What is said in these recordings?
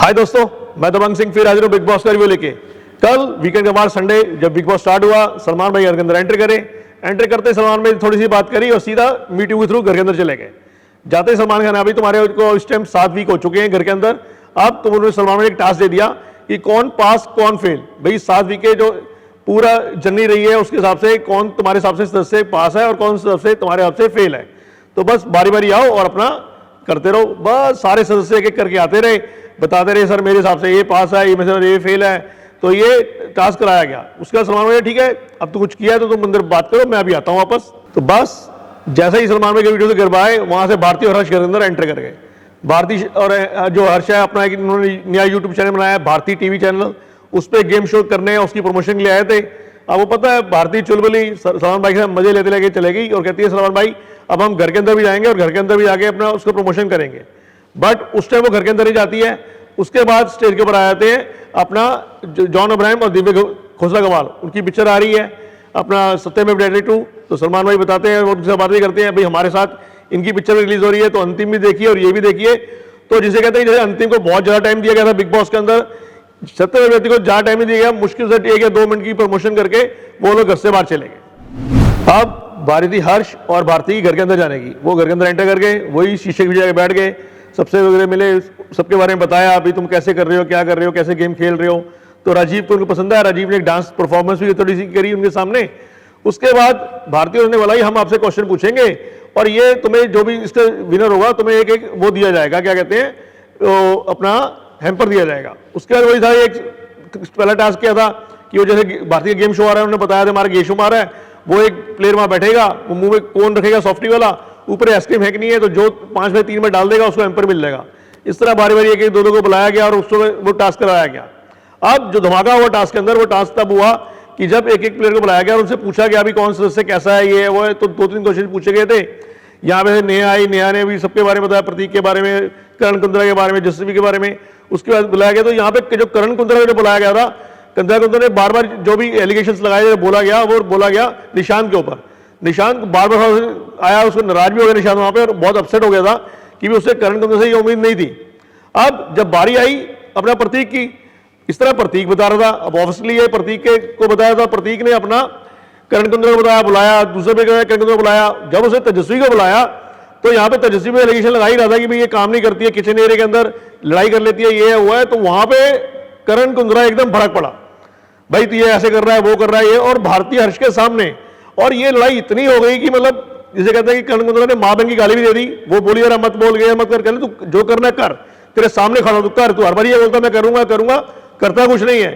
हाय दोस्तों, मैं दबंग सिंह फिर हाजिर हूं बिग बॉस का रिव्यू लेके। कल वीकेंड के बाद संडे जब बिग बॉस स्टार्ट हुआ, सलमान भाई घर के अंदर एंटर करे। एंटर करते सलमान भाई थोड़ी सी बात करी और सीधा मीटिंग के थ्रू घर के अंदर चले गए। जाते ही सलमान खान, अभी तुम्हारे को इस टाइम 7 वीक हो चुके हैं घर के अंदर, अब तुम उन्होंने सलमान भाई एक टास्क दे दिया कि कौन पास कौन फेल। भाई 7 वीकें जो पूरा जर्नी रही है उसके हिसाब से कौन तुम्हारे हिसाब से सदस्य पास है और कौन सदस्य तुम्हारे हिसाब से फेल है। तो बस बारी बारी आओ और अपना करते रहो। बस सारे सदस्य एक एक करके आते रहे, बताते रहे सर मेरे हिसाब से ये पास है, ये मेरे से ये फेल है। तो ये टास्क कराया गया। उसके बाद सलमान भाई ठीक है अब तो कुछ किया है तो तुम अंदर बात करो, मैं अभी आता हूँ वापस। तो बस जैसे ही सलमान भाई के वीडियो से घर आए, वहां से भारती और हर्ष घर के अंदर एंटर कर गए। भारती और जो हर्ष है अपना एक उन्होंने नया यूट्यूब चैनल बनाया है, भारती टीवी चैनल, उस पर गेम शो करने उसकी प्रमोशन के लिए आए थे। अब वो पता है भारती चुलबुली सलमान भाई के साथ मजे लेते लेके चलेगी और कहती है सलमान भाई अब हम घर के अंदर भी जाएंगे और घर के अंदर भी जाके अपना उसको प्रमोशन करेंगे। बट उस टाइम वो घर के अंदर ही जाती है। उसके बाद स्टेज के ऊपर आ जाते हैं अपना जॉन अब्राहम और दिव्य खोसला गवाल, उनकी पिक्चर आ रही है अपना सत्यमेव जयते 2। तो सलमान भाई बताते हैं, वो उनसे बात भी करते हैं भाई हमारे साथ इनकी पिक्चर रिलीज हो रही है तो अंतिम भी देखिए और ये भी देखिए। तो जिसे कहते हैं जैसे अंतिम को बहुत ज्यादा टाइम दिया गया था बिग बॉस के अंदर, सत्यमेव जयते को ज्यादा टाइम नहीं दिया गया, मुश्किल से 1 या 2 मिनट की प्रमोशन करके वो लोग घर से बाहर चले गए। अब बारी थी हर्ष और भारती घर के अंदर जाने की। वो घर के अंदर एंटर कर गए, वही शीशे की जगह बैठ गए, सबसे वगैरह मिले, सबके बारे में बताया अभी तुम कैसे कर रहे हो, क्या कर रहे हो, कैसे गेम खेल रहे हो। तो राजीव को उनको पसंद आया, राजीव ने एक डांस परफॉर्मेंस भी थोड़ी सी करी उनके सामने। उसके बाद भारती ने बोला हम आपसे क्वेश्चन पूछेंगे और ये तुम्हें जो भी इसका विनर होगा तुम्हें एक एक वो दिया जाएगा, क्या कहते हैं तो अपना हैम्पर दिया जाएगा। उसके बाद वही था, एक पहला टास्क क्या था कि वो जैसे भारतीय गेम शो आ रहा है, उन्होंने बताया था हमारा गेम शो आ रहा है, वो एक प्लेयर वहां बैठेगा, वो मुंह में कोन रखेगा सॉफ्टी वाला, ऊपर आइसक्रीम फेंकनी है तो जो 5 में 3 में डाल देगा उसको हैम्पर मिल जाएगा। इस तरह बारी बारी एक एक दो को बुलाया गया और उसको वो टास्क कराया गया। अब जो धमाका हुआ टास्क के अंदर, वो टास्क तब हुआ कि जब एक एक प्लेयर को बुलाया गया और उनसे पूछा गया अभी कौन सदस्य कैसा है, ये वो है। तो 2-3 क्वेश्चन पूछे गए थे। यहाँ पे नेहा आई, नेहा ने भी सबके बारे में बताया, प्रतीक के बारे में, करण कुंद्रा के बारे में, जसवी के बारे में। उसके बाद बुलाया गया तो यहाँ पे जो करण कुंद्रा को बुलाया गया था, कुंद्रा ने बार बार जो भी एलिगेशंस लगाए बोला गया, वो बोला गया निशांत के ऊपर। निशांत बार बार आया, उसको नाराज भी हो गया निशांत वहां पे और बहुत अपसेट हो गया था कि भी उससे करण कुंद्रा से ये उम्मीद नहीं थी। अब जब बारी आई अपना प्रतीक की, इस तरह प्रतीक बता रहा था। अब ऑब्वियसली ये प्रतीक को बताया था, प्रतीक ने अपना करण कुंद्रा को बताया, बुलाया, दूसरे पे करण कुंद्रा को बुलाया। जब उसे तेजस्वी को बुलाया तो यहाँ पे तेजस्वी में एलिगेशन लगा ही रहा था कि भाई ये काम नहीं करती है, किचन एरिया के अंदर लड़ाई कर लेती है, ये हुआ है। तो वहां पे करण कुंद्रा एकदम भड़क पड़ा, भाई तो ये ऐसे कर रहा है, वो कर रहा है ये, और भारतीय हर्ष के सामने। और ये लड़ाई इतनी हो गई कि मतलब जिसे कहते हैं कि करण कुंद्रा ने मां बहन की गाली भी दे दी। वो बोली यार मत बोल गया, मत कर, तू जो करना कर, तेरे सामने खड़ा तू कर, तू हर बार ये बोलता मैं करूंगा करूंगा, करता कुछ नहीं है।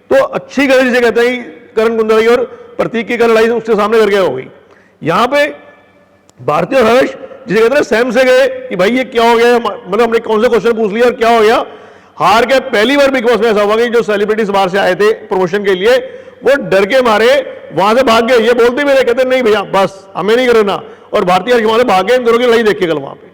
तो अच्छी गलती जिसे कहते हैं करण कुंद्रा और प्रतीक की लड़ाई उसके सामने करके हो गई। यहाँ पे भारतीय और हर्ष जिसे कहते हैं सहम से गए कि भाई ये क्या हो गया, मतलब हमने कौन से क्वेश्चन पूछ लिया और क्या हो गया। हार के पहली बार बिग बॉस में ऐसा हुआ कि जो सेलिब्रिटीज बाहर से आए थे प्रमोशन के लिए, वो डर के मारे वहां से भाग गए। ये बोलते मेरे कहते नहीं भैया बस हमें नहीं करना, और भारतीय हर्ष वहां से भाग गए। इन दोनों की लड़ाई देखिए कल वहां पे।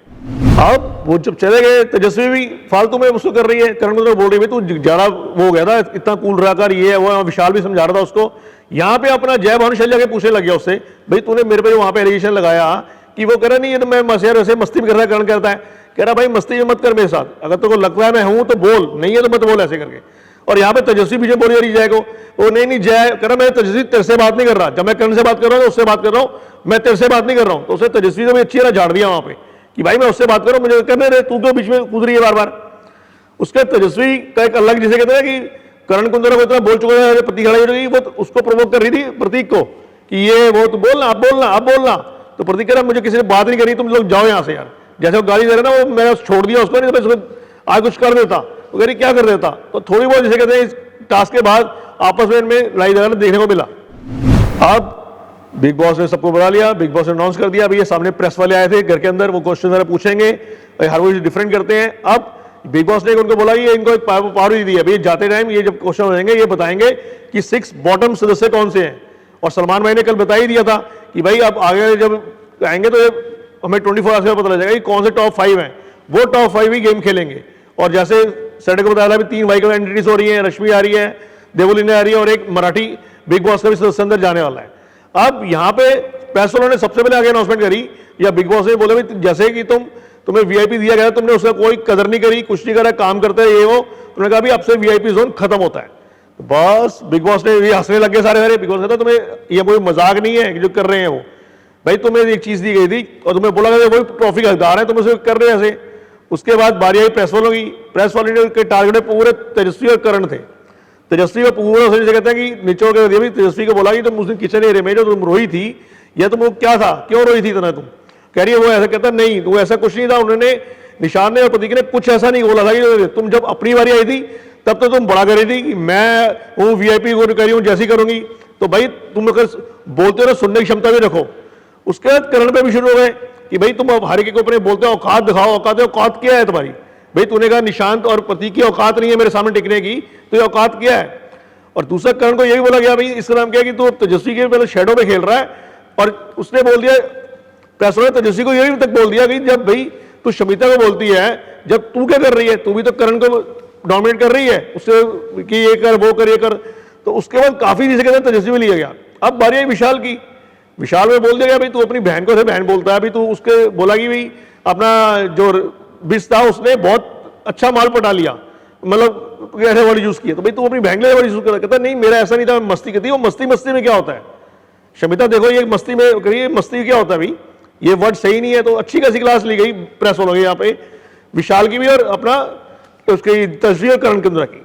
अब वो जब चले गए, तेजस्वी भी फालतू में उसको कर रही है, करण कुंद्रा बोल रही है तू ज्यादा वो हो गया था, इतना कूल रहा कर, ये है वो। विशाल भी समझा रहा था उसको। यहाँ पे अपना जय भानुशाली जाके पूछने लग गया उससे, भाई तूने मेरे पे वहां पे एलिगेशन लगाया कि वो कह रहा नहीं ये तो मैं मसियार वैसे मस्ती में कर रहा है, करण करता है। कह रहा भाई मस्ती में मत कर मेरे साथ, अगर तेरे को लगता है मैं हूं तो बोल, नहीं है तो मत बोल, ऐसे करके। और यहाँ पे तेजस्वी पीछे बोल रही जय को, वो नहीं जय कह रहा मैं तेजस्वी तेरे से बात नहीं कर रहा, जब मैं करण से बात कर रहा हूँ उससे बात कर रहा हूँ, मैं तेरे से बात नहीं कर रहा हूँ। तो उसे तेजस्वी ने भी अच्छी तरह झाड़ दिया वहां पे कि भाई मैं उससे बात कर रहा हूँ, मुझे करने दे, तू क्यों बीच में कूद रही है बार बार। उसके तेजस्वी का एक अलग जिसे कहते हैं कि करण कुंद्रा को इतना बोल चुका है, प्रतीक खड़ा रही, वो उसको प्रमोट कर रही थी प्रतीक को कि ये वो तो बोलना, अब बोलना, अब बोलना। तो प्रतीक कह रहा मुझे किसी ने बात नहीं करी, तुम लोग जाओ यहाँ से यार। जैसे वो गाली दे रहे ना, वो मैंने छोड़ दिया उसको, नहीं तो मैं आज कुछ कर देता। वो कह रही क्या कर देता। तो थोड़ी बहुत जिसे कहते हैं इस टास्क के बाद आपस में इनमें लड़ाई झगड़ा देखने को मिला। अब बिग बॉस ने सबको बुला लिया, बिग बॉस ने अनाउंस कर दिया अभी ये सामने प्रेस वाले आए थे घर के अंदर, वो क्वेश्चन पूछेंगे, हर वो डिफरेंट करते हैं। अब बिग बॉस ने उनको बोला ये इनको एक पावर दी है, अभी जाते टाइम ये जब क्वेश्चन होंगे ये बताएंगे कि 6 बॉटम सदस्य कौन से हैं। और सलमान भाई ने कल बता ही दिया था कि भाई अब आगे जब आएंगे तो हमें 24 आवर्स में पता लग जाएगा कि कौन से टॉप 5 हैं, वो टॉप 5 ही गेम खेलेंगे। और जैसे सैटरडे को बताया था 3 वाइकल एंटिटीज हो रही है, रश्मि आ रही है, देवोलीना आ रही है और एक मराठी बिग बॉस का भी सदस्य अंदर जाने वाला है। अब यहाँ पे पैसों ने सबसे पहले आगे अनाउंसमेंट करी, या बिग बॉस ने बोला जैसे कि तुम्हें वीआईपी दिया गया, तुमने उसका कोई कदर नहीं करी, कुछ नहीं करा, काम करते रहे ये वो, तुमने कहा भी अब से वीआईपी जोन खत्म होता है। बस बिग बॉस ने ये हंसने लग गए सारे। बिग बॉस कहता तुम्हें ये कोई मजाक नहीं है जो कर रहे हैं वो, भाई तुम्हें एक चीज दी गई थी और तुम्हें बोला गया वही ट्रॉफी का हकदार है, तुम उसे कर रहे ऐसे। उसके बाद बारी आई प्रेस वालों की। प्रेस वालों के टारगेट पूरे तेजस्वी और करण थे। तेजस्वी का पूरा से कहते हैं कि निचोड़ कर दिया। तेजस्वी को बोला कि तुम उस दिन किचन एरिया में जो तुम रोई थी, या तुम क्या था, क्यों रोई थी इतना, तुम कह रही है वो ऐसा, कहता नहीं वो ऐसा कुछ नहीं था। उन्होंने निशान ने और प्रतीक ने कुछ ऐसा नहीं बोला था कि तुम जब अपनी बारी आई थी तब तो तुम बड़ा कर रही थी कि मैं वो वीआईपी को कर रही हूँ जैसी करूंगी। तो भाई तुम अगर बोलते हो ना, सुनने की क्षमता भी रखो। उसके बाद करण पे भी शुरू हो गए कि भाई तुम अब हर एक ऊपर बोलते हो औकात दिखाओ, औकात क्या है तुम्हारी। भाई तूने कहा निशांत और प्रतीक की औकात नहीं है मेरे सामने टिकने की, तो ये औकात क्या है। और दूसरा करण को यही बोला गया भाई इसका नाम क्या है कि तू तेजस्वी के पहले शेडो में खेल रहा है। और उसने बोल दिया प्रेस ने तेजस्वी को यही तक बोल दिया कि जब भाई तू शमिता को बोलती है, जब तू क्या कर रही है, तू भी तो करण को डोमिनेट कर रही है उससे कि ये कर वो कर ये कर। तो उसके बाद काफी चीजें कहते तेजस्वी में लिया गया। अब बारी आई विशाल की। विशाल में बोल दिया गया भाई तू अपनी बहन को से बहन बोलता है, अभी तू उसके बोला कि भाई अपना जो बिस था उसने बहुत अच्छा माल पटा लिया, मतलब ऐसे वर्ड यूज किया, तो भाई तू अपनी बहन के लिए वर्ड यूज कर। कहता नहीं मेरा ऐसा नहीं था, मस्ती करती। वो मस्ती में क्या होता है शमिता, देखो ये मस्ती में करिए, मस्ती क्या होता है भाई, ये वर्ड सही नहीं है। तो अच्छी खासी क्लास ली गई प्रेस वालों की यहाँ पे, विशाल की भी और अपना उसकी तस्वीर करण केंद्र की।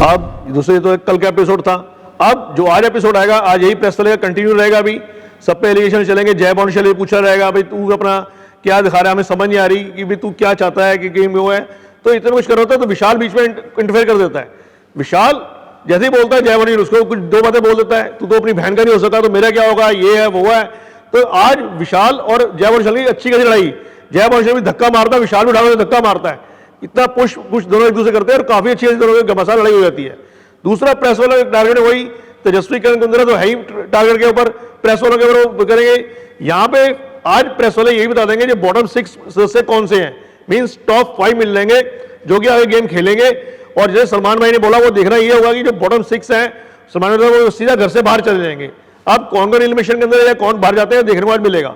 अब दूसरे तो कल का एपिसोड था, अब जो आज एपिसोड आएगा आज यही प्रेस चलेगा, कंटिन्यू रहेगा। अभी सब पे एलिगेशन चलेंगे, जय बॉन्शल पूछा रहेगा भाई तू अपना क्या दिखा रहा है, हमें समझ नहीं आ रही कि भाई तू क्या चाहता है कि गेम में वो है। तो इतना कुछ कर रहा होता है तो विशाल बीच में इंटरफेयर कर देता है। विशाल जैसे ही बोलता है जय बॉन्शल उसको कुछ दो बातें बोल देता है, तू तो अपनी बहन का नहीं हो सकता तो मेरा क्या होगा, ये है वो है। तो आज विशाल और जय बॉन्शल की अच्छी खासी लड़ाई। जय बॉन्शल भी धक्का मारता है, विशाल भी उठा धक्का मारता है, इतना पुश दोनों एक दूसरे करते हैं और काफी अच्छी दोनों की घमासान लड़ाई हो जाती है। दूसरा प्रेस वाला टारगेट वही तेजस्वी करण केंद्र तो है ही टारगेट के ऊपर, प्रेस वालों के ऊपर करेंगे। यहाँ पे आज प्रेस वाले यही बता देंगे जो बॉटम 6 से कौन से हैं, मींस टॉप 5 मिल लेंगे जो कि आगे गेम खेलेंगे। और जैसे सलमान भाई ने बोला वो देखना ये होगा कि जो बॉटम 6 हैं सलमान भाई वो सीधा घर से बाहर चले जाएंगे। अब कौन कौन एलिमिनेशन के अंदर या कौन बाहर जाते हैं देखने को आज मिलेगा।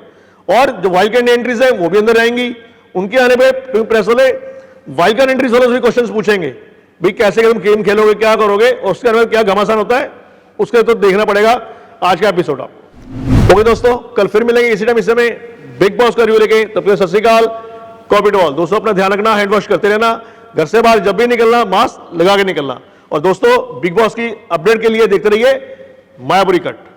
और जो वाइल्ड कार्ड एंट्रीज है वो भी अंदर जाएंगी। उनके आने पर प्रेस वाले वाइल्ड कार्ड एंट्रीज वाले भी क्वेश्चन पूछेंगे भाई कैसे तुम गेम खेलोगे, क्या करोगे, और उसके अंदर क्या घमासान होता है, उसके तो देखना पड़ेगा आज का एपिसोड। आप ओके दोस्तों, कल फिर मिलेंगे इसी टाइम इस समय बिग बॉस का रिव्यू लेके। तब तक सत श्री अकाल, कॉपी टू ऑल। दोस्तों अपना ध्यान रखना, हैंड वॉश करते रहना, घर से बाहर जब भी निकलना मास्क लगा के निकलना। और दोस्तों बिग बॉस की अपडेट के लिए देखते रहिए मायापुरी कट।